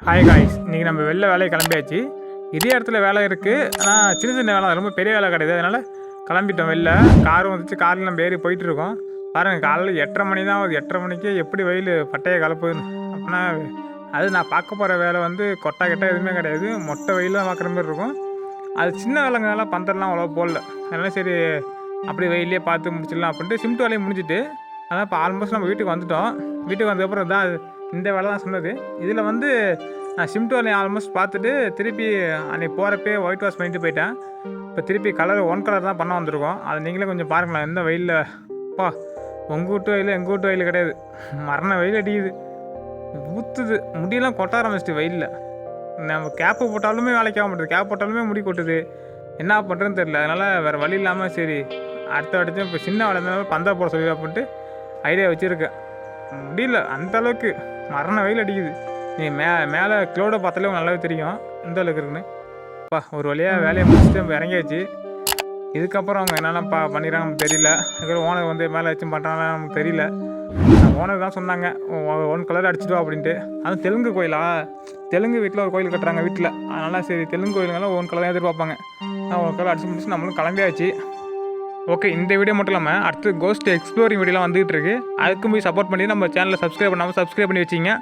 Hi guys, இன்றைக்கி நம்ம வெளில வேலையை கிளம்பியாச்சு. இதே இடத்துல வேலை இருக்குது, ஆனால் சின்ன சின்ன வேலை, ரொம்ப பெரிய வேலை கிடையாது. அதனால் கிளம்பிட்டோம் வெளில. காரும் வந்துச்சு, காரில் நம்ம ஏறி போயிட்டுருக்கோம். பாருங்கள், காலையில் 8:30 மணி தான் ஆகுது. 8:30 மணிக்கே எப்படி வெயில் பட்டையை கலப்புதுன்னு. அப்படின்னா அது நான் பார்க்க போகிற வேலை வந்து கொட்டா கெட்டா எதுவுமே கிடையாது, மொட்டை வெயில் தான் பார்க்குற மாதிரி இருக்கும். அது சின்ன வேலைங்கனால பந்தல்லாம் அவ்வளோ போடல. அதனால் சரி அப்படி வெயிலே பார்த்து முடிச்சிடலாம் அப்படின்ட்டு சிமெண்ட் வேலையை முடிஞ்சுட்டு, அதான் இப்போ ஆல்மோஸ்ட் நம்ம வீட்டுக்கு வந்துவிட்டோம். வீட்டுக்கு வந்ததுக்கப்புறம் தான் இந்த வேலை தான் சொன்னது. இதில் வந்து நான் சிமெண்ட் வேலையை ஆல்மோஸ்ட் பார்த்துட்டு திருப்பி அன்றைக்கி போகிறப்பே ஒயிட் வாஷ் பண்ணிட்டு போயிட்டேன். இப்போ திருப்பி ஒன் கலர் தான் பண்ண வந்திருக்கோம். அதை நீங்களே கொஞ்சம் பாருங்களேன். எந்த வெயிலில் அப்பா, உங்கள் வீட்டு வெயில் எங்கள் வீட்டு வெயில் கிடையாது, மரண வெயில் அடிக்குது, ஊற்றுது, முடியெல்லாம் கொட்ட ஆரம்பிச்சிட்டு வெயிலில். நம்ம கேப்பு போட்டாலுமே வேலைக்கு ஆக மாட்டேது, கேப் போட்டாலுமே முடி கொட்டுது, என்ன பண்ணுறதுன்னு தெரியல. அதனால் வேறு வழி இல்லாமல் சரி அடுத்து இப்போ சின்ன வேலை இருந்தாலும் பந்தா போட சொல்லி அப்படின்ட்டு ஐடியா வச்சுருக்கேன். முடியல, அந்தளவுக்கு மரண வெயில் அடிக்குது. நீ மேலே க்ளோடை பார்த்தாலே உங்களுக்கு நல்லாவே தெரியும் எந்த அளவுக்கு இருக்குன்னு. ஒரு வழியாக வேலையை முடிச்சுட்டு நம்ம இறங்கியாச்சு. இதுக்கப்புறம் அவங்க என்னென்ன பண்ணிடுறாங்க நமக்கு தெரியல. அதுக்கப்புறம் ஓனர் வந்து மேலே வச்சு பண்ணுறாங்களா நமக்கு தெரியல. ஓனர் தான் சொன்னாங்க ஒன் கலர் அடிச்சுட்டோம் அப்படின்ட்டு. அதுவும் தெலுங்கு கோயிலா, தெலுங்கு வீட்டில் ஒரு கோயில் கட்டுறாங்க வீட்டில். அதனால் சரி தெலுங்கு கோயிலுங்கெல்லாம் ஒன் கலர் எதிர்பார்ப்பாங்க. ஒன் கலர் அடிச்சு முடிச்சு நம்மளும் கிளம்பியாச்சு. ஓகே, இந்த வீடியோ மட்டும் இல்லாமல் அடுத்து கோஸ்ட் எக்ஸ்ப்ளோரிங் வீடியோலாம் வந்துகிட்டு இருக்கு. அதுக்கும் போய் சப்போர்ட் பண்ணி நம்ம சேனலை சப்ஸ்கிரைப் பண்ணாமல் சப்ஸ்கிரைப் பண்ணி வச்சிங்க.